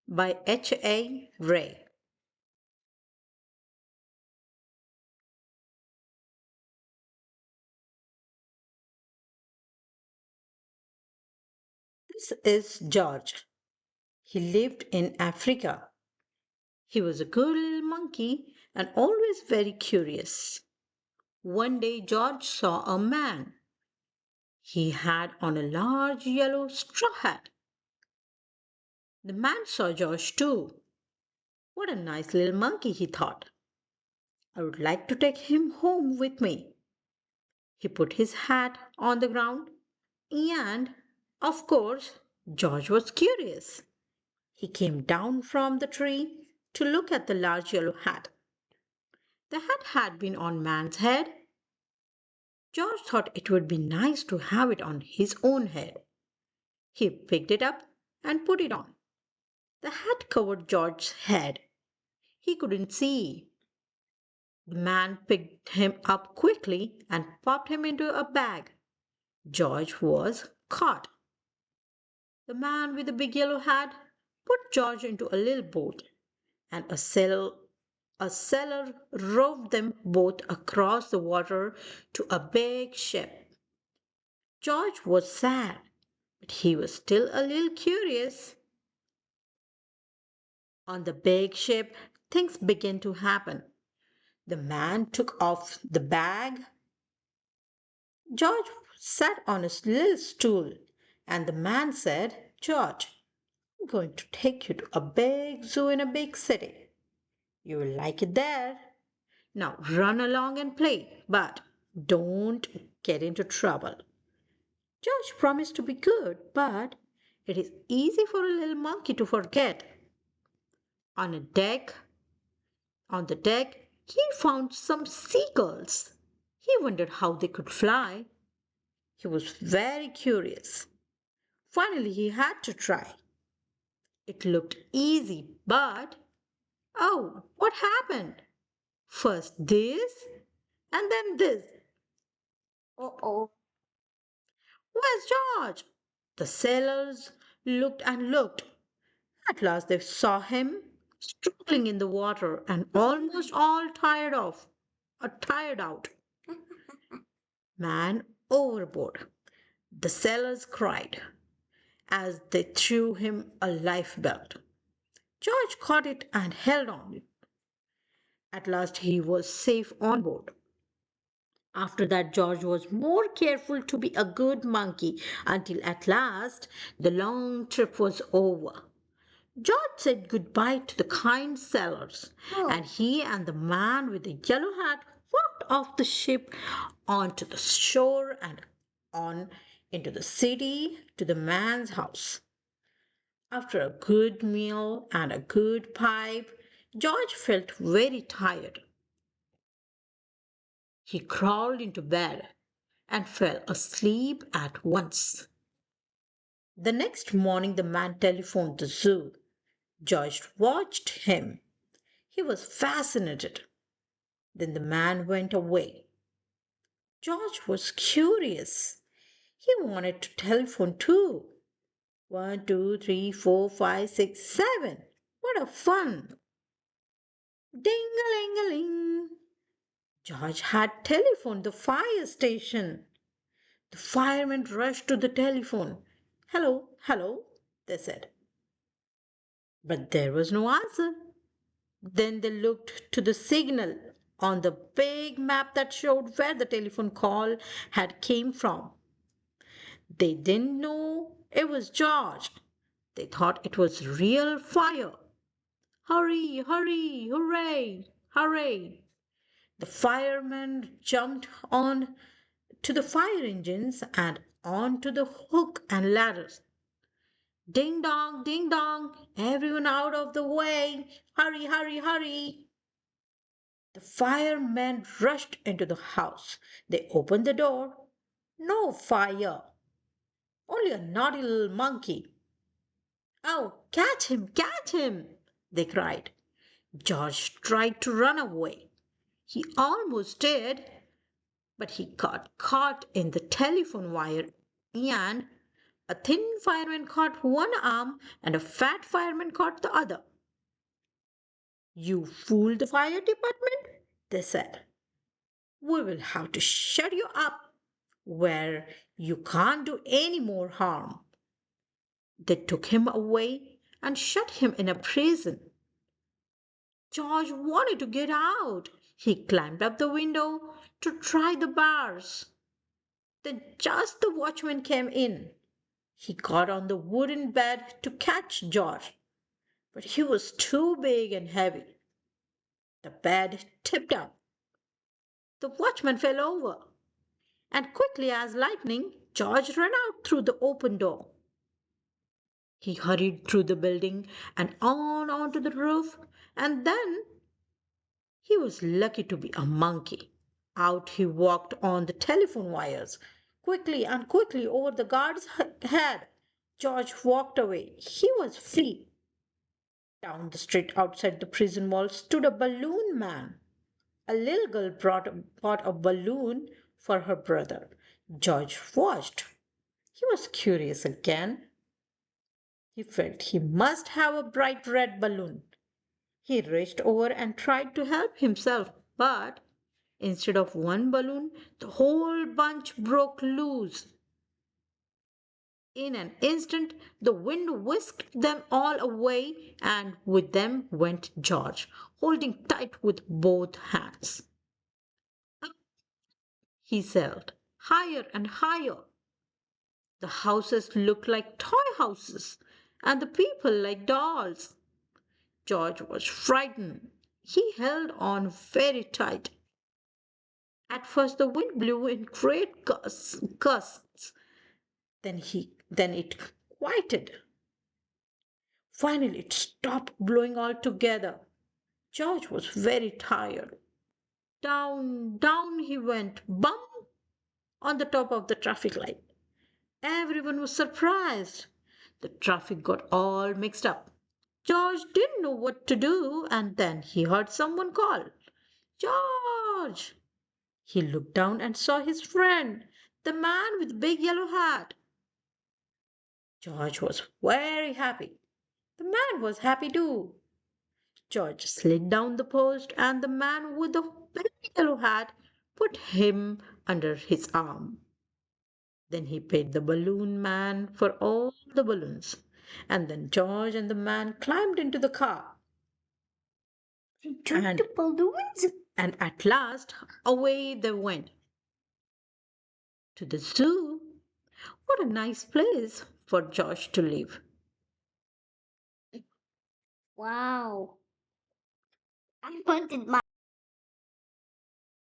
by H.A. Ray. This is George. He lived in Africa. He was a good little monkey and always very curious. One day, George saw a man. He had on a large yellow straw hat. The man saw George too. What a nice little monkey, he thought. I would like to take him home with me. He put his hat on the ground, and, of course, George was curious. He came down from the tree to look at the large yellow hat. The hat had been on man's head. George thought it would be nice to have it on his own head. He picked it up and put it on. The hat covered George's head. He couldn't see. The man picked him up quickly and popped him into a bag. George was caught. The man with the big yellow hat put George into a little boat, and a sailor rowed them both across the water to a big ship. George was sad, but he was still a little curious. On the big ship, things began to happen. The man took off the bag. George sat on a little stool, and the man said, George, I'm going to take you to a big zoo in a big city. You will like it there. Now run along and play, but don't get into trouble. George promised to be good, but it is easy for a little monkey to forget. On a deck, on the deck, he found some seagulls. He wondered how they could fly. He was very curious. Finally, he had to try. It looked easy, but oh, what happened? First this, and then this. Uh-oh. Where's George? The sailors looked and looked. At last they saw him struggling in the water and almost all tired out. Man overboard. The sailors cried as they threw him a lifebelt. George caught it and held on. At last he was safe on board. After that, George was more careful to be a good monkey until at last the long trip was over. George said goodbye to the kind sailors, and he and the man with the yellow hat walked off the ship onto the shore and on into the city to the man's house. After a good meal and a good pipe, George felt very tired. He crawled into bed and fell asleep at once. The next morning, the man telephoned the zoo. George watched him. He was fascinated. Then the man went away. George was curious. He wanted to telephone too. 1, 2, 3, 4, 5, 6, 7. What a fun! Ding-a-ling-a-ling. George had telephoned the fire station. The firemen rushed to the telephone. Hello, hello, they said. But there was no answer. Then they looked to the signal on the big map that showed where the telephone call had came from. They didn't know it was George. They thought it was real fire. Hurry, hurry, hooray, hooray. The firemen jumped on to the fire engines and on to the hook and ladders. Ding dong, everyone out of the way. Hurry, hurry, hurry. The firemen rushed into the house. They opened the door. No fire, only a naughty little monkey. Oh, catch him, they cried. George tried to run away. He almost did, but he got caught in the telephone wire and A thin fireman caught one arm and a fat fireman caught the other. You fooled the fire department, they said. We will have to shut you up where you can't do any more harm. They took him away and shut him in a prison. George wanted to get out. He climbed up the window to try the bars. Then just the watchman came in. He got on the wooden bed to catch George, but he was too big and heavy. The bed tipped up. The watchman fell over, and quickly as lightning, George ran out through the open door. He hurried through the building and on onto the roof, and then he was lucky to be a monkey. Out he walked on the telephone wires, quickly and quickly over the guard's head. George walked away. He was free. Down the street outside the prison wall stood a balloon man. A little girl bought a balloon for her brother. George watched. He was curious again. He felt he must have a bright red balloon. He reached over and tried to help himself, but instead of one balloon, the whole bunch broke loose. In an instant, the wind whisked them all away, and with them went George, holding tight with both hands. Up he sailed, higher and higher. The houses looked like toy houses, and the people like dolls. George was frightened. He held on very tight. At first the wind blew in great gusts. Then it quieted. Finally it stopped blowing altogether. George was very tired. Down, down he went, bum, on the top of the traffic light. Everyone was surprised. The traffic got all mixed up. George didn't know what to do, and then he heard someone call, George! He looked down and saw his friend, the man with the big yellow hat. George was very happy. The man was happy too. George slid down the post, and the man with the big yellow hat put him under his arm. Then he paid the balloon man for all the balloons. And then George and the man climbed into the car. They took the balloons? And at last, away they went. To the zoo. What a nice place for George to live. Wow. I wanted my